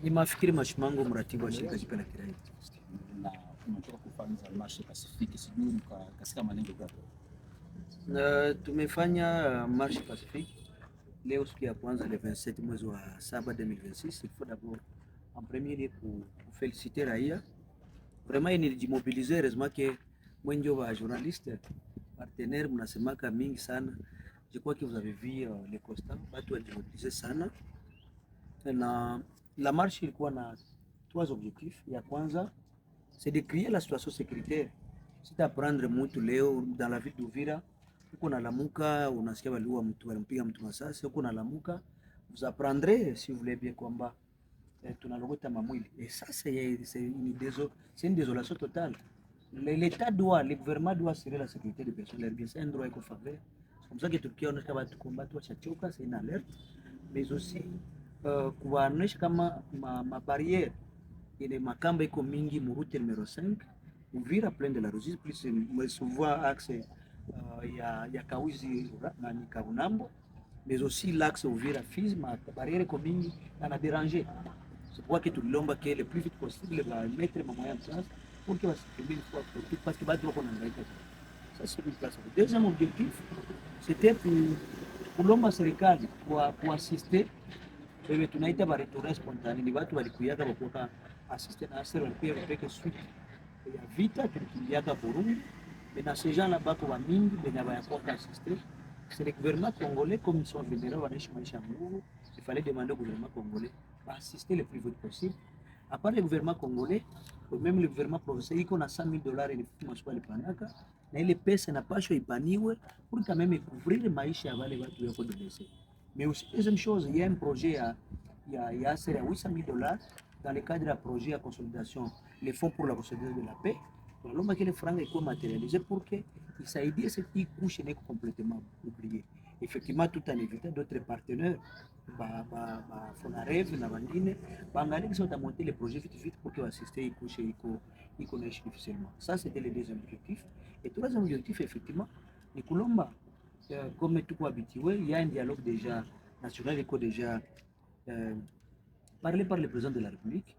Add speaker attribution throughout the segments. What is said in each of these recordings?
Speaker 1: Ni mafikiri Mashimango, mratibu wa shirika jipya la kiraia.
Speaker 2: Na tunatoka kufanya Marche Pacifique, sijui katika malengo gani?
Speaker 1: Na tumefanya Marche Pacifique leo siku ya kwanza le 27 mwezi wa 7 2026. Il faut d'abord en premier lieu féliciter raia. Vraiment nilijimobiliser, heureusement que mwenjo wa journaliste partenaire mnasemaka mingi sana. Je crois que vous avez vu les constats, watu walijimobiliser sana. Na la marche ilikuwa na trois objectifs. Ya kwanza c'est de créer la situation sécuritaire. C'est apprendre mtu leo dans la ville d'Uvira uko nalamuka unasikia waliua mtu, walimpiga mtu masasi, uko nalamuka vous apprendrez si vous voulez bien kwamba tunalogota mamwili et ça c'est une désolation totale. L'État doit, le gouvernement doit assurer la sécurité des personnes. L'air bien c'est un droit iko faveur. C'est comme ça que tukiona kama tukombat wachachoka, c'est une alerte, mais aussi kuwaonesha kama ma barrière ile makamba iko mingi mu route numéro 5 Uvira plein de la Ruzizi plus mwesovoir axe ya Kawizi na Kabunambo, mais aussi l'axe Uvira Fizi, ma barrière iko mingi na déranger. C'est pourquoi que tulilomba que le plus vite possible va mettre ma moyen en place pour que basikumbie une fois pour toutes, parce que bado wako naangaika. Ça c'est une place. Deuxième objectif c'était kulomba serikali kwa assister wewe tunaita ba retour spontané, ni watu walikuyaga wakuwa assister na asser walikuya wapeke suite ya vita tulikimbiaka Burundi, mais dans ces gens là bako wa mingi benye bayakuwa assister. C'est le gouvernement congolais comme ils sont vénéraux wanaishi maisha ngumu, il fallait demander au gouvernement congolais d'assister le plus vite possible. À part le gouvernement congolais, même le gouvernement provincial iko na $100,000 ni futu maswali panaka, na ile pesa inapashwa ipaniwe pour quand même couvrir maisha ya wale watu wako blessés. Mais aussi, deuxième chose, il y a un projet à $800,000 dans le cadre du projet de consolidation, les fonds pour la consolidation de la paix. L'homme qui les francs est matérialisé pour que il s'aide cette couche n'est complètement oubliée. Effectivement, tout en évitant d'autres partenaires, Fonarev, Navandine, Bangalais qui sont à monter les projets vite pour que assister et coucher et connaissent difficilement. Ça, c'était les deux objectifs. Et le troisième objectif, effectivement, les Colomba. Comme tout habitué, il y a un dialogue déjà national et déjà parlé par le président de la République.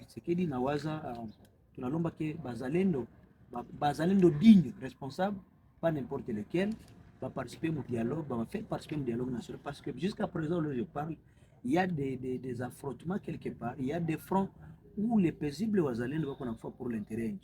Speaker 1: Ce qui dit Nawaza, tunalomba que bazalendo digne, responsable, pas n'importe lequel, va participer au dialogue, va faire participer au dialogue national, parce que jusqu'à présent, là je parle, il y a des affrontements quelque part, il y a des fronts où les paisibles wazalendo vont faire pour l'intérêt.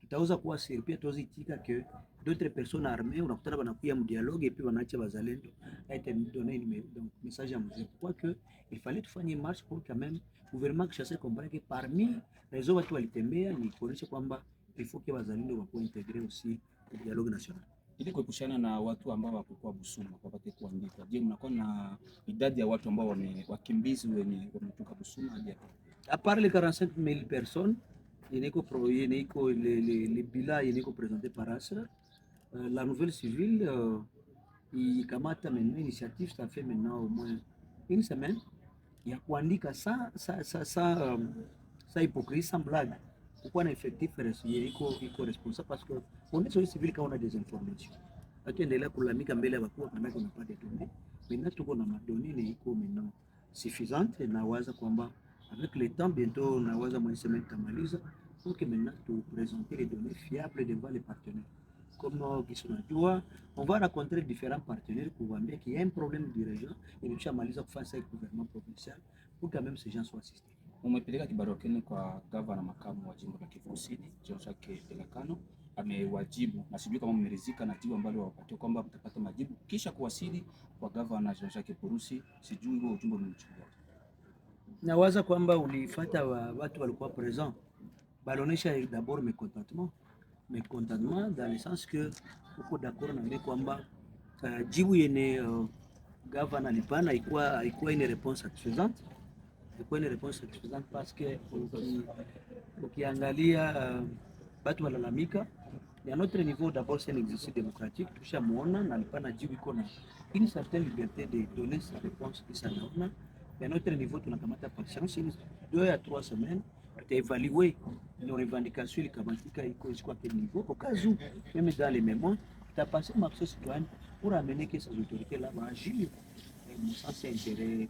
Speaker 1: Tutaweza kuwa sirpia tuzitika que d'autres personnes armées unakutana banakuya mu dialogue et puis wanaacha bazalendo a été donné donc message à mzee quoi que il fallait tufanye une marche pour quand même gouvernement kishasa comprendre que parmi les autres watu walitembea ni kuonesha kwamba il faut que bazalendo wakuwe intégré aussi au dialogue national
Speaker 2: ili kuepushana na watu ambao wako Busuma wapate kuandika. Je, mnakuwa na idadi ya watu ambao wakimbizi wenye wametoka Busuma hadi hapa?
Speaker 1: À part les 45,000 personnes, il y a les bilans qui sont présentés par ASRA. La nouvelle civile, il kamata maintenant initiative, ça fait maintenant au moins une semaine. Il y a kuandika sans hypocrisie, sans blague. Pourquoi un effectif iko responsable? Parce que on est sur le civil quand on a des informations. Atuendelea kulalamika mbele ya wakuu kama kuna pas de données. Maintenant tuko na madonnées ni iko maintenant suffisante na waza kwamba avec le temps bientôt na waza moins semaine tamaliza pour que maintenant tu présenter les données fiables devant les partenaires. Comme Kisonajua, on va rencontrer différents partenaires pour voir qu'il y a un problème de région et nous chamaliza kufanya ça avec le gouvernement provincial pour que même ces gens soient assistés.
Speaker 2: Umepeleka kibarua kenu kwa gavana makamu wa jimbo la Kivu Kusini, Jean-Jacques Delacano, amewajibu na sijui kama mmeridhika na jibu ambalo wapatia kwamba mtapata majibu kisha kuwasili kwa gavana Jean-Jacques Purusi, sijui huo ujumbe umechukua.
Speaker 1: Nawaza kwamba ulifuata watu walikuwa present. Balonesha d'abord mécontentement dans le sens que uko d'accord na mimi kwamba jibu yene gavana alipana haikuwa une réponse satisfaisante. Ilikuwa une réponse satisfaisante parce que ukiangalia watu walalamika et à notre niveau d'abord c'est un exercice démocratique, tushamuona na alipana jibu iko na une certaine liberté de donner sa réponse qui s'anaona. Et à notre niveau tunakamata patience 2 à 3 semaines tutaévaluer nos revendications likamatika iko jusqu'à quel niveau au cas où même dans les mémoires tu passer ma action citoyenne pour amener que ces autorités là agissent dans le sens intérêt